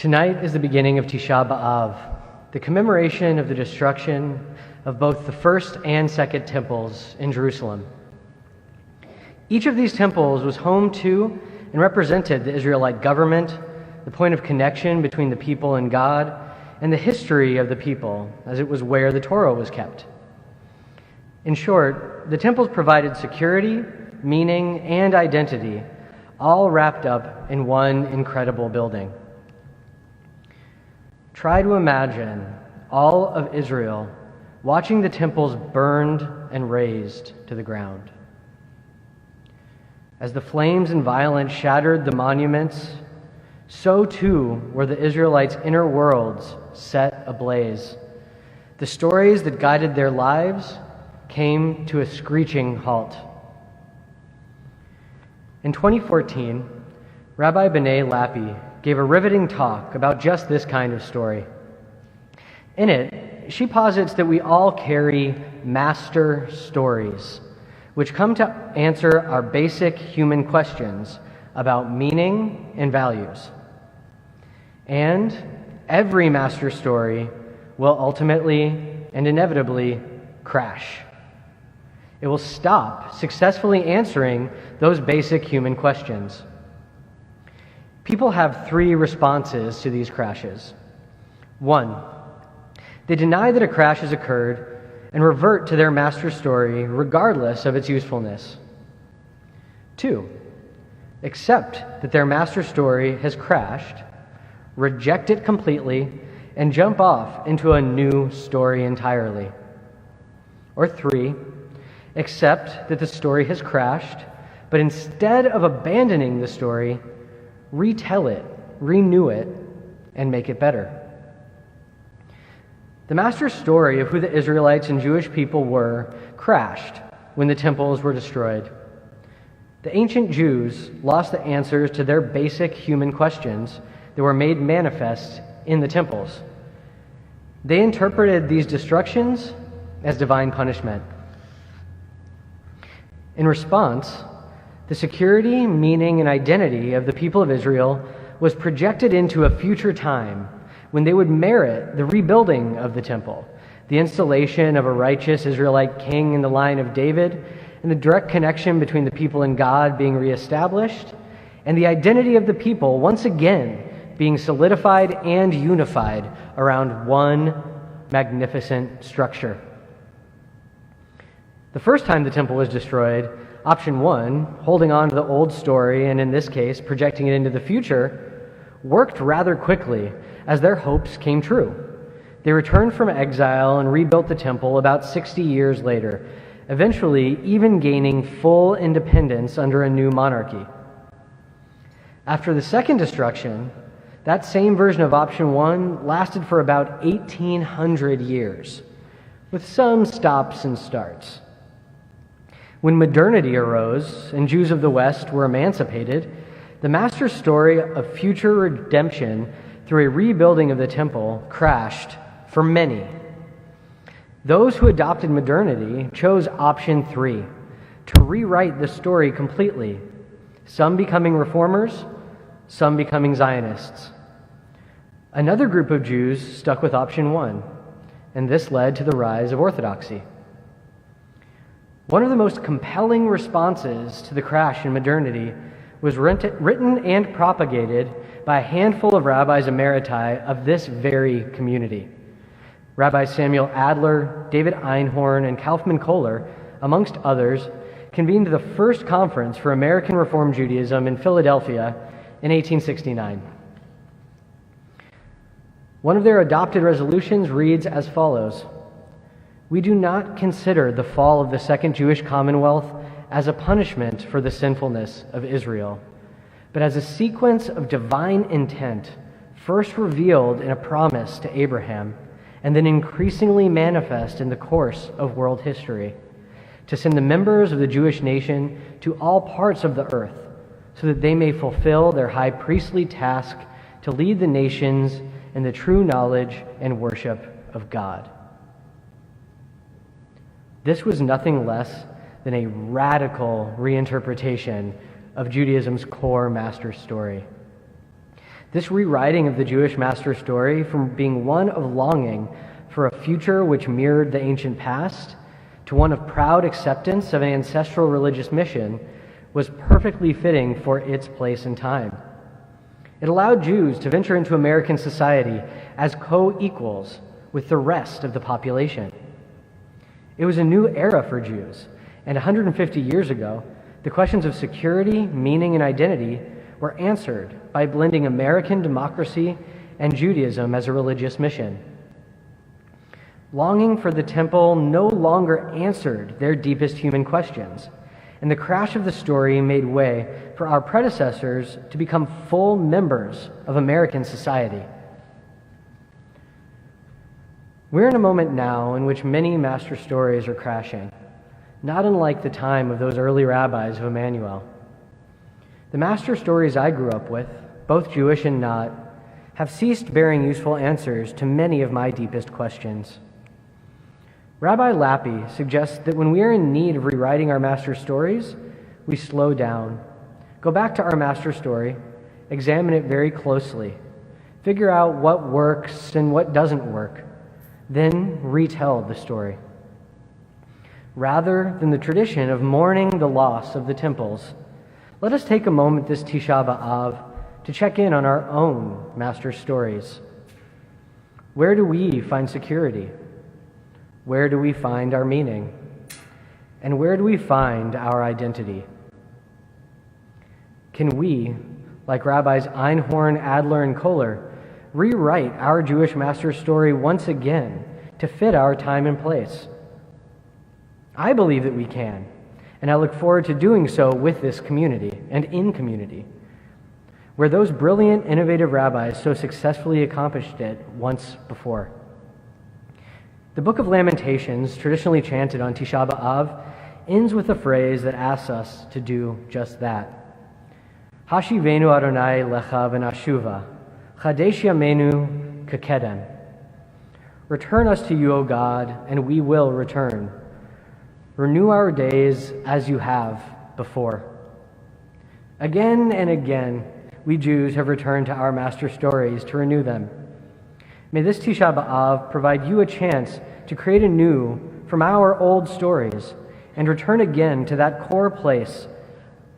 Tonight is the beginning of Tisha B'Av, the commemoration of the destruction of both the first and second temples in Jerusalem. Each of these temples was home to and represented the Israelite government, the point of connection between the people and God, and the history of the people, as it was where the Torah was kept. In short, the temples provided security, meaning, and identity, all wrapped up in one incredible building. Try to imagine all of Israel watching the temples burned and razed to the ground. As the flames and violence shattered the monuments, so too were the Israelites' inner worlds set ablaze. The stories that guided their lives came to a screeching halt. In 2014, Rabbi B'nai Lappi gave a riveting talk about just this kind of story. In it, she posits that we all carry master stories, which come to answer our basic human questions about meaning and values. And every master story will ultimately and inevitably crash. It will stop successfully answering those basic human questions. People have three responses to these crashes. 1, they deny that a crash has occurred and revert to their master story regardless of its usefulness. 2, accept that their master story has crashed, reject it completely, and jump off into a new story entirely. Or 3, accept that the story has crashed, but instead of abandoning the story, retell it, renew it, and make it better. The master story of who the Israelites and Jewish people were crashed when the temples were destroyed. The ancient Jews lost the answers to their basic human questions that were made manifest in the temples. They interpreted these destructions as divine punishment. In response, the security, meaning, and identity of the people of Israel was projected into a future time when they would merit the rebuilding of the temple, the installation of a righteous Israelite king in the line of David, and the direct connection between the people and God being reestablished, and the identity of the people once again being solidified and unified around one magnificent structure. The first time the temple was destroyed, option 1, holding on to the old story and in this case projecting it into the future, worked rather quickly as their hopes came true. They returned from exile and rebuilt the temple about 60 years later, eventually even gaining full independence under a new monarchy. After the second destruction, that same version of option 1 lasted for about 1,800 years, with some stops and starts. When modernity arose and Jews of the West were emancipated, the master story of future redemption through a rebuilding of the temple crashed for many. Those who adopted modernity chose option 3, to rewrite the story completely, some becoming reformers, some becoming Zionists. Another group of Jews stuck with option 1, and this led to the rise of Orthodoxy. One of the most compelling responses to the crash in modernity was written and propagated by a handful of rabbis emeriti of this very community. Rabbi Samuel Adler, David Einhorn, and Kaufman Kohler, amongst others, convened the first conference for American Reform Judaism in Philadelphia in 1869. One of their adopted resolutions reads as follows: "We do not consider the fall of the Second Jewish Commonwealth as a punishment for the sinfulness of Israel, but as a sequence of divine intent, first revealed in a promise to Abraham, and then increasingly manifest in the course of world history, to send the members of the Jewish nation to all parts of the earth, so that they may fulfill their high priestly task to lead the nations in the true knowledge and worship of God." This was nothing less than a radical reinterpretation of Judaism's core master story. This rewriting of the Jewish master story from being one of longing for a future which mirrored the ancient past to one of proud acceptance of an ancestral religious mission was perfectly fitting for its place and time. It allowed Jews to venture into American society as co-equals with the rest of the population. It was a new era for Jews, and 150 years ago, the questions of security, meaning, and identity were answered by blending American democracy and Judaism as a religious mission. Longing for the temple no longer answered their deepest human questions, and the crash of the story made way for our predecessors to become full members of American society. We're in a moment now in which many master stories are crashing, not unlike the time of those early rabbis of Emmanuel. The master stories I grew up with, both Jewish and not, have ceased bearing useful answers to many of my deepest questions. Rabbi Lappi suggests that when we are in need of rewriting our master stories, we slow down, go back to our master story, examine it very closely, figure out what works and what doesn't work, then retell the story. Rather than the tradition of mourning the loss of the temples, let us take a moment this Tisha B'Av to check in on our own master stories. Where do we find security? Where do we find our meaning? And where do we find our identity? Can we, like Rabbis Einhorn, Adler, and Kohler, rewrite our Jewish master story once again to fit our time and place? I believe that we can, and I look forward to doing so with this community and in community, where those brilliant, innovative rabbis so successfully accomplished it once before. The Book of Lamentations, traditionally chanted on Tisha B'Av, ends with a phrase that asks us to do just that. Hashivenu Adonai lecha v'nashuva, chadesh yamenu kakedem. Return us to you, O God, and we will return. Renew our days as you have before. Again and again, we Jews have returned to our master stories to renew them. May this Tisha B'Av provide you a chance to create anew from our old stories and return again to that core place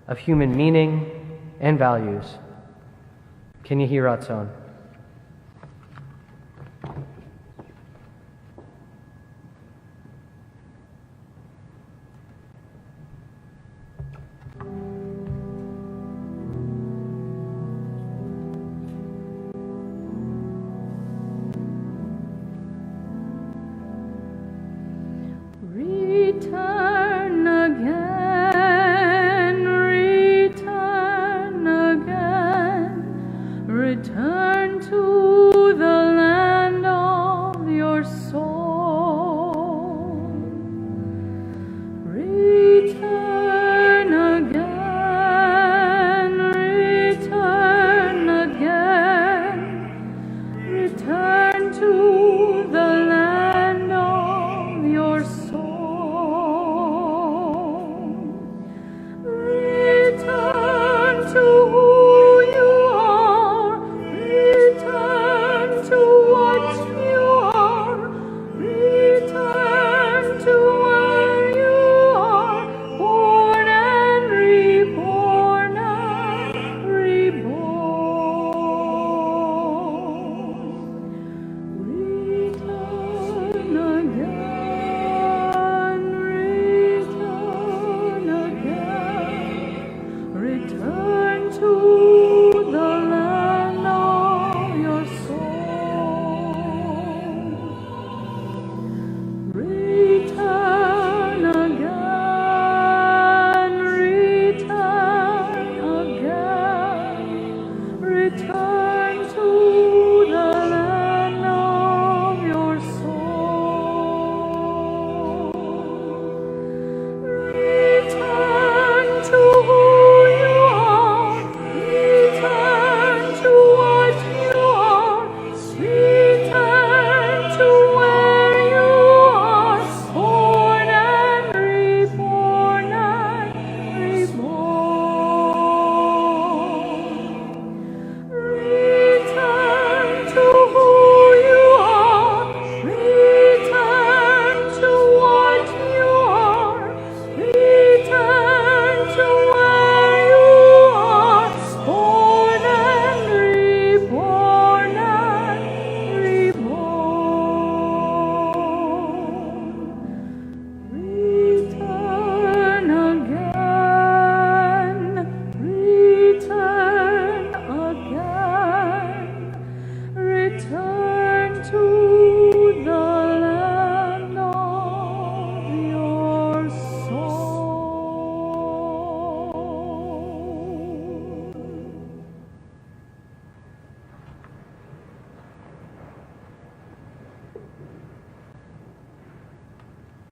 of human meaning and values. Ken Yehi Ratzon.